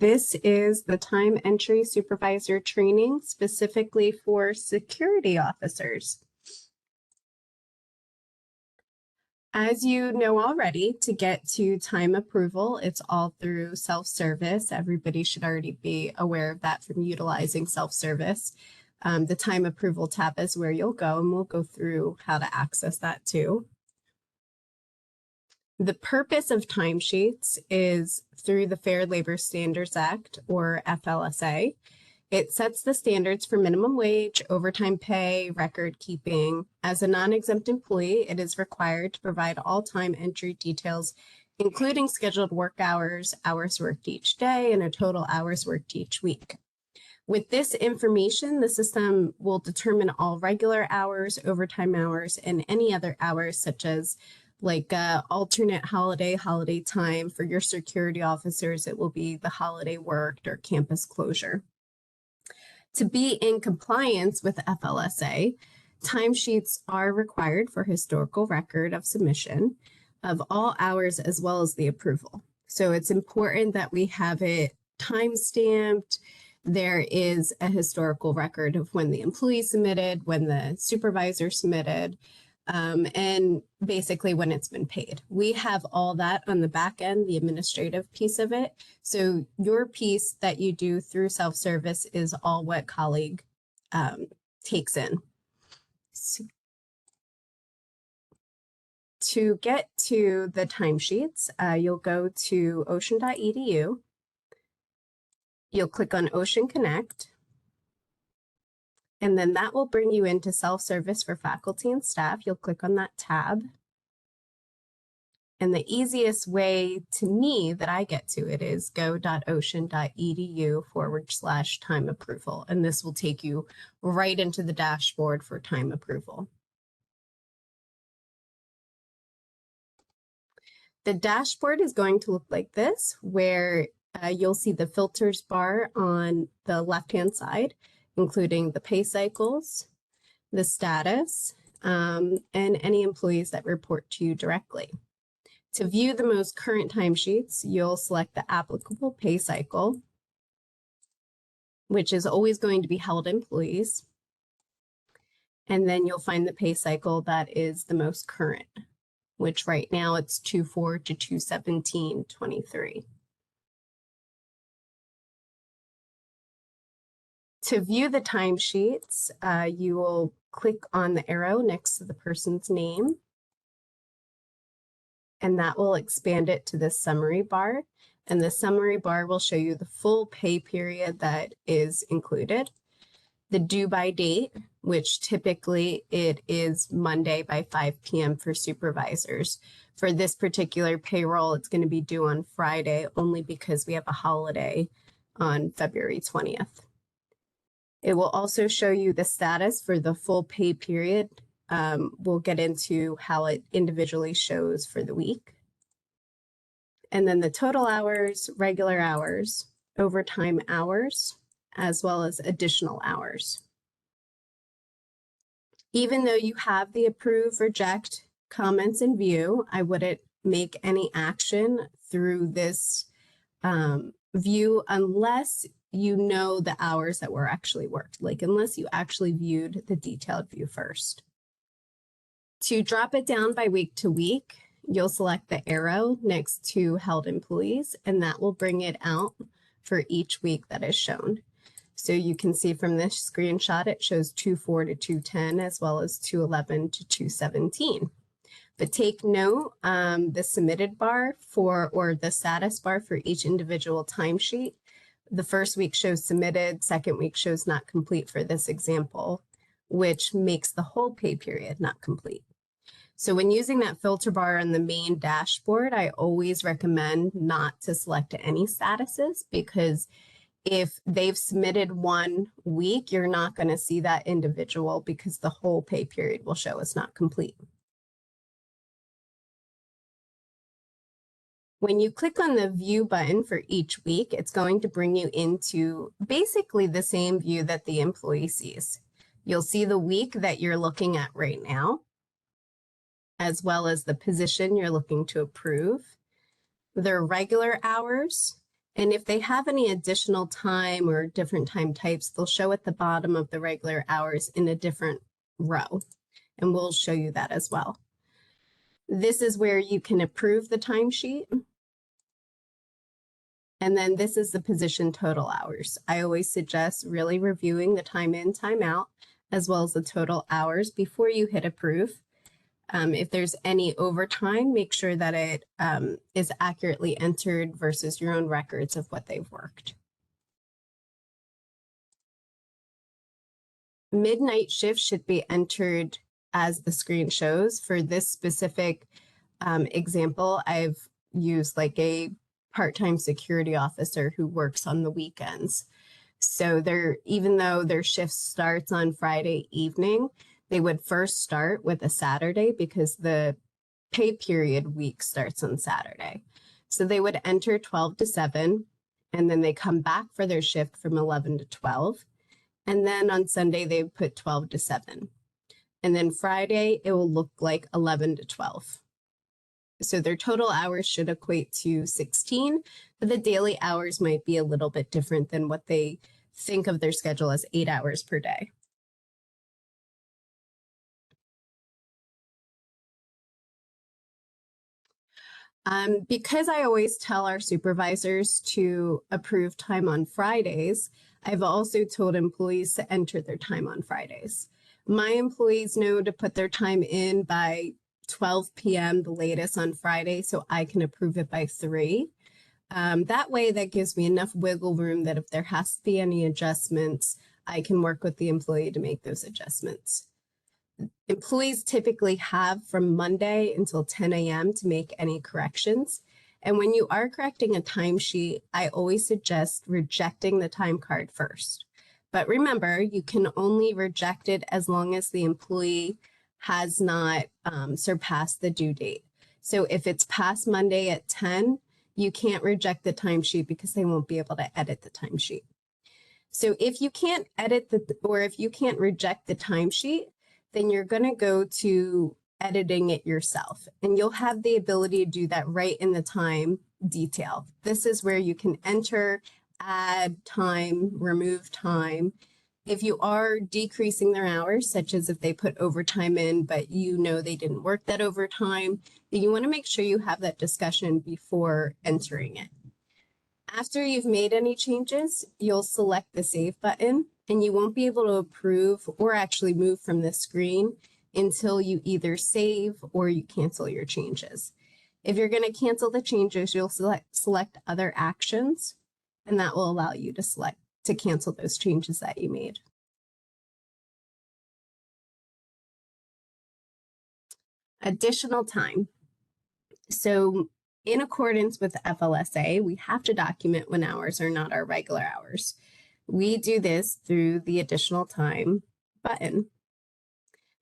This is the time entry supervisor training specifically for security officers. As you know already, to get to time approval, it's all through self-service. Everybody should already be aware of that from utilizing self-service. The time approval tab is where you'll go, and we'll go through how to access that too. The purpose of timesheets is through the Fair Labor Standards Act, or FLSA. It sets the standards for minimum wage, overtime pay, record keeping. As a non-exempt employee, it is required to provide all time entry details, including scheduled work hours, hours worked each day, and a total hours worked each week. With this information, the system will determine all regular hours, overtime hours, and any other hours such as like alternate holiday time. For your security officers, it will be the holiday worked or campus closure. To be in compliance with FLSA, timesheets are required for historical record of submission of all hours as well as the approval. So it's important that we have it time-stamped. There is a historical record of when the employee submitted, when the supervisor submitted, and basically when it's been paid. We have all that on the back end, the administrative piece of it. So your piece that you do through self-service is all what Colleague takes in. So to get to the timesheets, you'll go to ocean.edu. You'll click on Ocean Connect. And then that will bring you into self-service for faculty and staff. You'll click on that tab. And the easiest way to me that I get to it is go.ocean.edu/time approval. And this will take you right into the dashboard for time approval. The dashboard is going to look like this, where you'll see the filters bar on the left-hand side, including the pay cycles, the status, and any employees that report to you directly. To view the most current timesheets, you'll select the applicable pay cycle, which is always going to be held employees. And then you'll find the pay cycle that is the most current, which right now it's 2/4 to 2/17/23. To view the timesheets, you will click on the arrow next to the person's name, and that will expand it to the summary bar. And the summary bar will show you the full pay period that is included, the due by date, which typically it is Monday by 5 p.m. for supervisors. For this particular payroll, it's going to be due on Friday only because we have a holiday on February 20th. It will also show you the status for the full pay period. We'll get into how it individually shows for the week. And then the total hours, regular hours, overtime hours, as well as additional hours. Even though you have the approve, reject, comments, and view, I wouldn't make any action through this view unless you know the hours that were actually worked, like unless you actually viewed the detailed view first. To drop it down by week to week, you'll select the arrow next to held employees, and that will bring it out for each week that is shown. So you can see from this screenshot, it shows 2/4 to 2/10, as well as 2/11 to 2/17. But take note, the submitted bar or the status bar for each individual timesheet. The first week shows submitted, second week shows not complete for this example, which makes the whole pay period not complete. So when using that filter bar on the main dashboard, I always recommend not to select any statuses, because if they've submitted 1 week, you're not going to see that individual because the whole pay period will show as not complete. When you click on the view button for each week, it's going to bring you into basically the same view that the employee sees. You'll see the week that you're looking at right now, as well as the position you're looking to approve, their regular hours, And if they have any additional time or different time types, they'll show at the bottom of the regular hours in a different row. And we'll show you that as well. This is where you can approve the timesheet. And then this is the position total hours. I always suggest really reviewing the time in, time out, as well as the total hours before you hit approve. If there's any overtime, make sure that it is accurately entered versus your own records of what they've worked. Midnight shift should be entered as the screen shows. For this specific example, I've used like a part-time security officer who works on the weekends. So even though their shift starts on Friday evening, they would first start with a Saturday because the pay period week starts on Saturday. So they would enter 12 to 7, and then they come back for their shift from 11 to 12. And then on Sunday, they put 12 to 7. And then Friday, it will look like 11 to 12. So their total hours should equate to 16, but the daily hours might be a little bit different than what they think of their schedule as 8 hours per day. Because I always tell our supervisors to approve time on Fridays, I've also told employees to enter their time on Fridays. My employees know to put their time in by 12 p.m. the latest on Friday, so I can approve it by 3. That way, that gives me enough wiggle room that if there has to be any adjustments, I can work with the employee to make those adjustments. Employees typically have from Monday until 10 a.m. to make any corrections. And when you are correcting a timesheet, I always suggest rejecting the time card first. But remember, you can only reject it as long as the employee has not surpassed the due date. So if it's past Monday at 10, you can't reject the timesheet because they won't be able to edit the timesheet. So if you can't edit or if you can't reject the timesheet, then you're going to go to editing it yourself, and you'll have the ability to do that right in the time detail. This is where you can enter, add time, remove time. If you are decreasing their hours, such as if they put overtime in, but you know they didn't work that overtime, then you want to make sure you have that discussion before entering it. After you've made any changes, you'll select the Save button, and you won't be able to approve or actually move from the screen until you either save or you cancel your changes. If you're going to cancel the changes, you'll select Other Actions, and that will allow you to cancel those changes that you made. Additional time. So in accordance with FLSA, we have to document when hours are not our regular hours. We do this through the Additional Time button.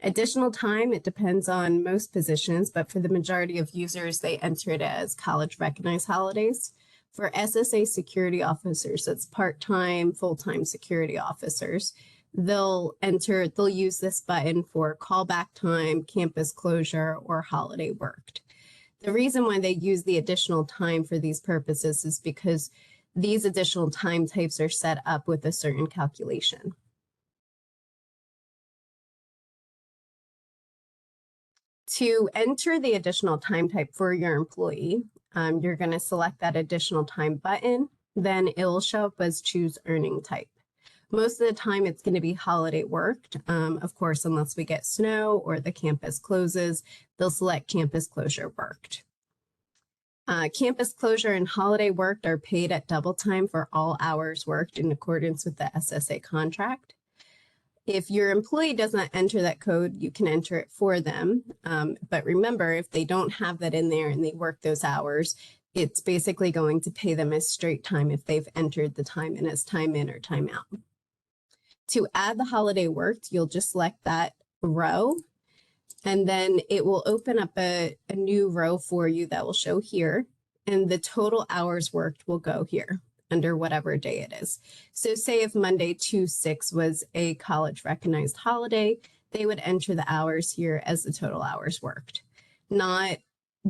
Additional time, it depends on most positions, but for the majority of users, they enter it as college recognized holidays. For SSA security officers, that's part-time, full-time security officers, they'll use this button for callback time, campus closure, or holiday worked. The reason why they use the additional time for these purposes is because these additional time types are set up with a certain calculation. To enter the additional time type for your employee, you're going to select that additional time button, then it will show up as choose earning type. Most of the time it's going to be holiday worked. Of course, unless we get snow or the campus closes, they'll select campus closure worked. Campus closure and holiday worked are paid at double time for all hours worked in accordance with the SSA contract. If your employee does not enter that code, you can enter it for them. But remember, if they don't have that in there and they work those hours, it's basically going to pay them as straight time if they've entered the time in as time in or time out. To add the holiday worked, you'll just select that row, and then it will open up a new row for you that will show here, and the total hours worked will go here under whatever day it is. So say if Monday 2/6 was a college recognized holiday, they would enter the hours here as the total hours worked, not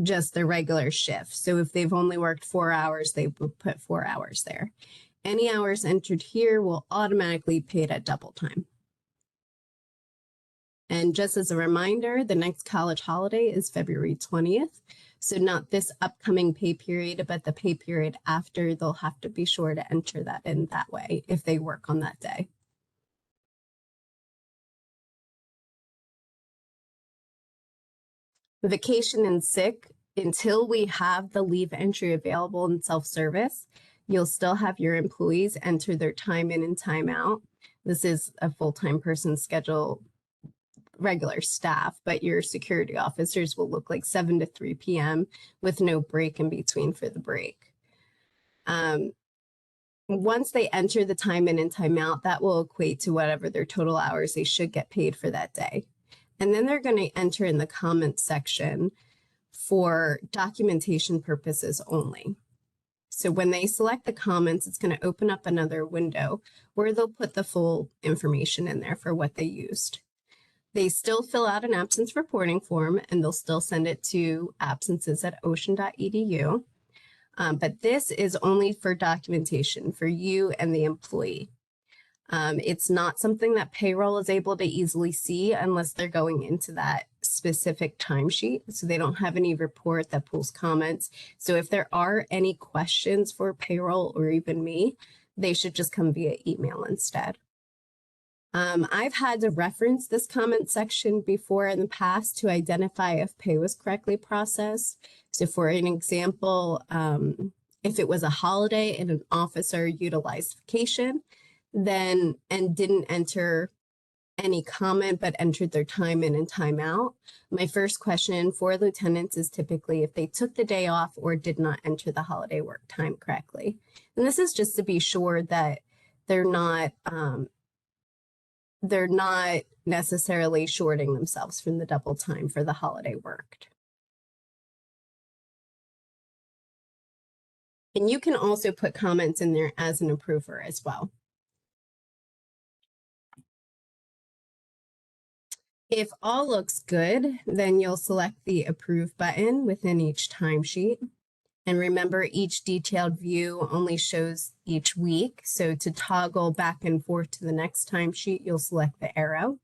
just the regular shift. So if they've only worked 4 hours, they would put 4 hours there. Any hours entered here will automatically be paid at double time. And just as a reminder, the next college holiday is February 20th. So not this upcoming pay period, but the pay period after, they'll have to be sure to enter that in that way if they work on that day. Vacation and sick, until we have the leave entry available in self-service, you'll still have your employees enter their time in and time out. This is a full-time person schedule, regular staff, but your security officers will look like 7 to 3 p.m. with no break in between for the break. Once they enter the time in and time out, that will equate to whatever their total hours they should get paid for that day. And then they're going to enter in the comments section for documentation purposes only. So when they select the comments, it's going to open up another window where they'll put the full information in there for what they used. They still fill out an absence reporting form and they'll still send it to absences@ocean.edu. But this is only for documentation for you and the employee. It's not something that payroll is able to easily see unless they're going into that specific timesheet. So they don't have any report that pulls comments. So if there are any questions for payroll or even me, they should just come via email instead. I've had to reference this comment section before in the past to identify if pay was correctly processed. So for an example, if it was a holiday and an officer utilized vacation, then and didn't enter any comment but entered their time in and time out, my first question for lieutenants is typically if they took the day off or did not enter the holiday work time correctly. And this is just to be sure that they're not necessarily shorting themselves from the double time for the holiday worked. And you can also put comments in there as an approver as well. If all looks good, then you'll select the approve button within each timesheet. And remember, each detailed view only shows each week. So to toggle back and forth to the next timesheet, you'll select the arrow.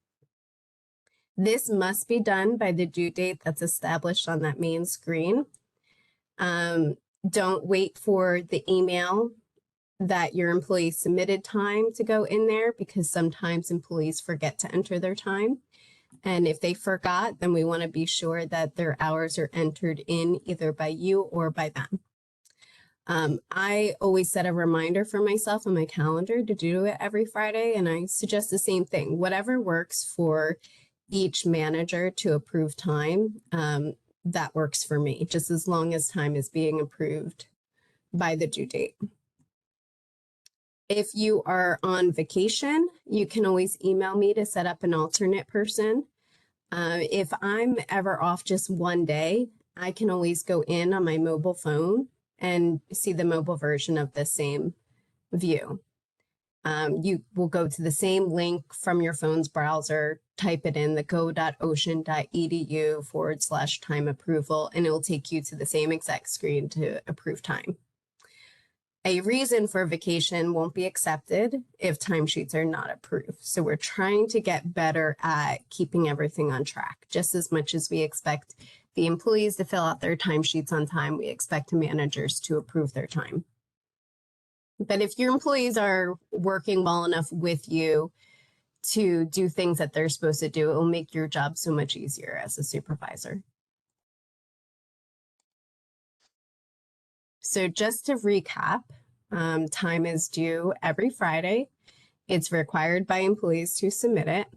This must be done by the due date that's established on that main screen. Don't wait for the email that your employee submitted time to go in there because sometimes employees forget to enter their time. And if they forgot, then we want to be sure that their hours are entered in either by you or by them. I always set a reminder for myself on my calendar to do it every Friday, and I suggest the same thing. Whatever works for each manager to approve time, that works for me, just as long as time is being approved by the due date. If you are on vacation, you can always email me to set up an alternate person. If I'm ever off just one day, I can always go in on my mobile phone and see the mobile version of the same view. You will go to the same link from your phone's browser, type it in the go.ocean.edu/time approval, and it will take you to the same exact screen to approve time. A reason for vacation won't be accepted if timesheets are not approved. So we're trying to get better at keeping everything on track. Just as much as we expect the employees to fill out their timesheets on time, we expect the managers to approve their time. But if your employees are working well enough with you to do things that they're supposed to do, it will make your job so much easier as a supervisor. So just to recap, time is due every Friday. It's required by employees to submit it.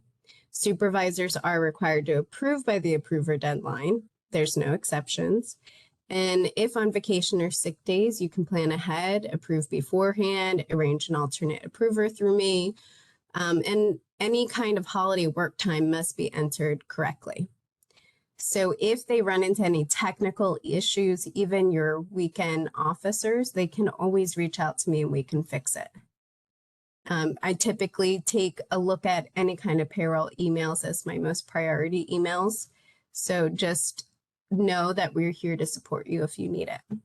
Supervisors are required to approve by the approver deadline. There's no exceptions. And if on vacation or sick days, you can plan ahead, approve beforehand, arrange an alternate approver through me, and any kind of holiday work time must be entered correctly. So if they run into any technical issues, even your weekend officers, they can always reach out to me and we can fix it. I typically take a look at any kind of payroll emails as my most priority emails. So just know that we're here to support you if you need it.